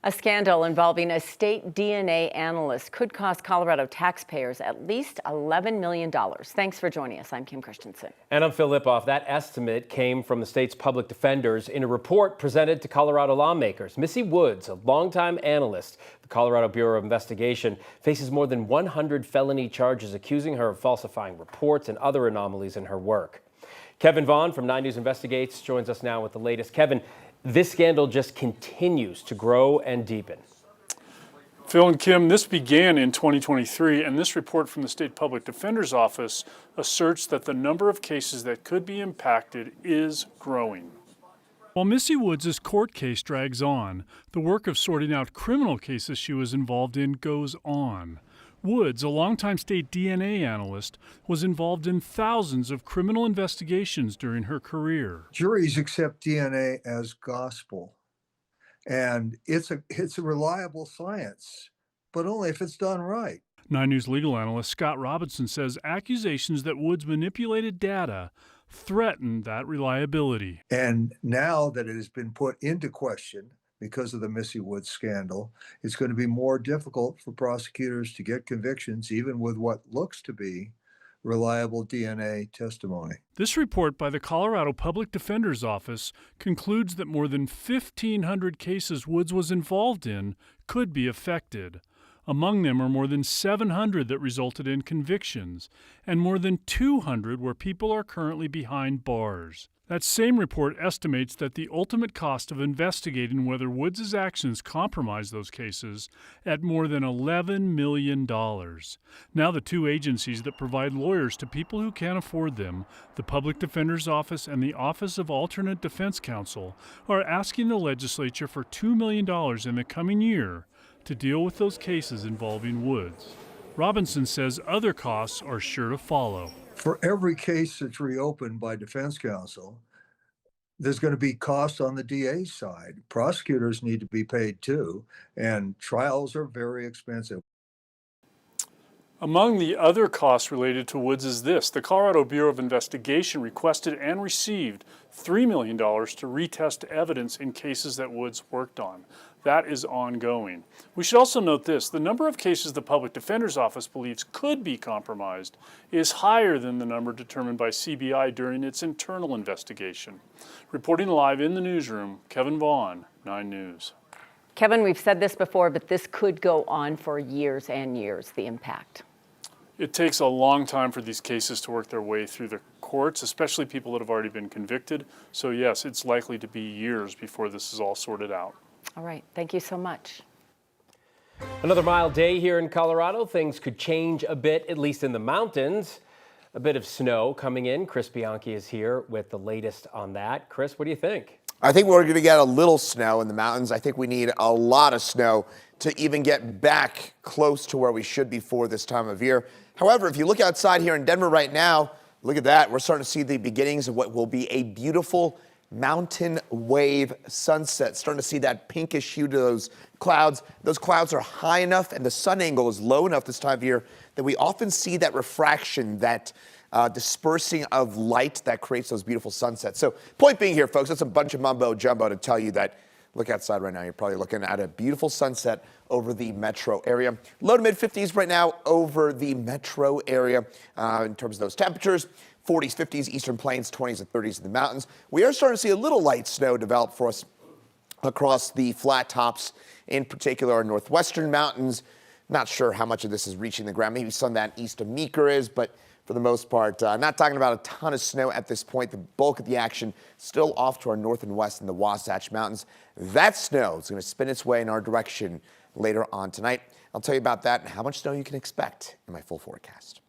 A scandal involving a state DNA analyst could cost Colorado taxpayers at least $11 million. Thanks for joining us. I'm Kim Christensen. And I'm Phil Lipoff. That estimate came from the state's public defenders in a report presented to Colorado lawmakers. Missy Woods, a longtime analyst, the Colorado Bureau of Investigation, faces more than 100 felony charges accusing her of falsifying reports and other anomalies in her work. Kevin Vaughn from 9 News Investigates joins us now with the latest. Kevin, this scandal just continues to grow and deepen. Phil and Kim, this began in 2023, and this report from the State Public Defender's Office asserts that the number of cases that could be impacted is growing. While Missy Woods' court case drags on, the work of sorting out criminal cases she was involved in goes on. Woods, a longtime state DNA analyst, was involved in thousands of criminal investigations during her career. Juries accept DNA as gospel, and it's a reliable science, but only if it's done right. 9 News legal analyst Scott Robinson says accusations that Woods manipulated data threaten that reliability. And now that it has been put into question because of the Missy Woods scandal, it's going to be more difficult for prosecutors to get convictions, even with what looks to be reliable DNA testimony. This report by the Colorado Public Defender's Office concludes that more than 1,500 cases Woods was involved in could be affected. Among them are more than 700 that resulted in convictions, and more than 200 where people are currently behind bars. That same report estimates that the ultimate cost of investigating whether Woods' actions compromised those cases at more than $11 million. Now the two agencies that provide lawyers to people who can't afford them, the Public Defender's Office and the Office of Alternate Defense Counsel, are asking the legislature for $2 million in the coming year to deal with those cases involving Woods. Robinson says other costs are sure to follow. For every case that's reopened by defense counsel, there's going to be costs on the DA's side. Prosecutors need to be paid too, and trials are very expensive. Among the other costs related to Woods is this. The Colorado Bureau of Investigation requested and received $3 million to retest evidence in cases that Woods worked on. That is ongoing. We should also note this. The number of cases the Public Defender's Office believes could be compromised is higher than the number determined by CBI during its internal investigation. Reporting live in the newsroom, Kevin Vaughn, 9 News. Kevin, we've said this before, but this could go on for years and years, the impact. It takes a long time for these cases to work their way through the courts, especially people that have already been convicted. So yes, it's likely to be years before this is all sorted out. All right, thank you so much. Another mild day here in Colorado. Things could change a bit, at least in the mountains. A bit of snow coming in. Chris Bianchi is here with the latest on that. Chris, what do you think? I think we're going to get a little snow in the mountains. I think we need a lot of snow to even get back close to where we should be for this time of year. However, if you look outside here in Denver right now, look at that. We're starting to see the beginnings of what will be a beautiful mountain wave sunset. Starting to see that pinkish hue to those clouds. Those clouds are high enough and the sun angle is low enough this time of year that we often see that refraction, that dispersing of light that creates those beautiful sunsets. So point being here, folks, that's a bunch of mumbo jumbo to tell you that look outside right now. You're probably looking at a beautiful sunset over the metro area. Low to mid 50s right now over the metro area in terms of those temperatures. 40s, 50s, eastern plains, 20s and 30s in the mountains. We are starting to see a little light snow develop for us across the flat tops, in particular our northwestern mountains. Not sure how much of this is reaching the ground. Maybe some of that east of Meeker is, but for the most part, not talking about a ton of snow at this point. The bulk of the action still off to our north and west in the Wasatch Mountains. That snow is going to spin its way in our direction later on tonight. I'll tell you about that and how much snow you can expect in my full forecast.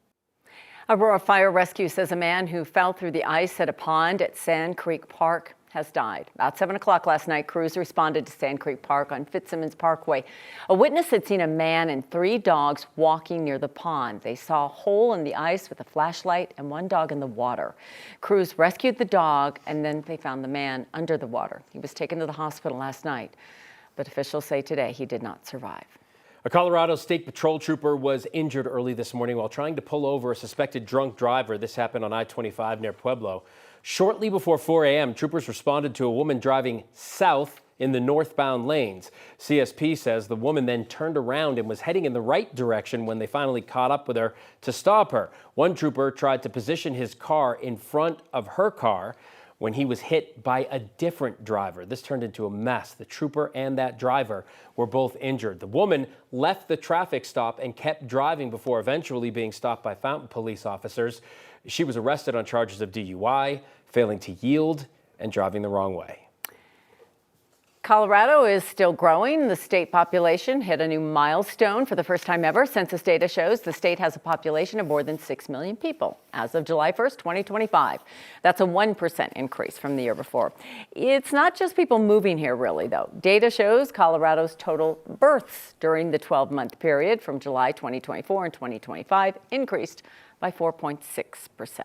Aurora Fire Rescue says a man who fell through the ice at a pond at Sand Creek Park has died. About 7 o'clock last night, crews responded to Sand Creek Park on Fitzsimmons Parkway. A witness had seen a man and 3 dogs walking near the pond. They saw a hole in the ice with a flashlight and 1 dog in the water. Crews rescued the dog and then they found the man under the water. He was taken to the hospital last night, but officials say today he did not survive. A Colorado State Patrol trooper was injured early this morning while trying to pull over a suspected drunk driver. This happened on I-25 near Pueblo. Shortly before 4 a.m., troopers responded to a woman driving south in the northbound lanes. CSP says the woman then turned around and was heading in the right direction when they finally caught up with her to stop her. One trooper tried to position his car in front of her car when he was hit by a different driver. This turned into a mess. The trooper and that driver were both injured. The woman left the traffic stop and kept driving before eventually being stopped by Fountain police officers. She was arrested on charges of DUI, failing to yield, and driving the wrong way. Colorado is still growing. The state population hit a new milestone for the first time ever. Census data shows the state has a population of more than 6 million people as of July 1st, 2025. That's a 1% increase from the year before. It's not just people moving here, really, though. Data shows Colorado's total births during the 12-month period from July 2024 and 2025 increased by 4.6%.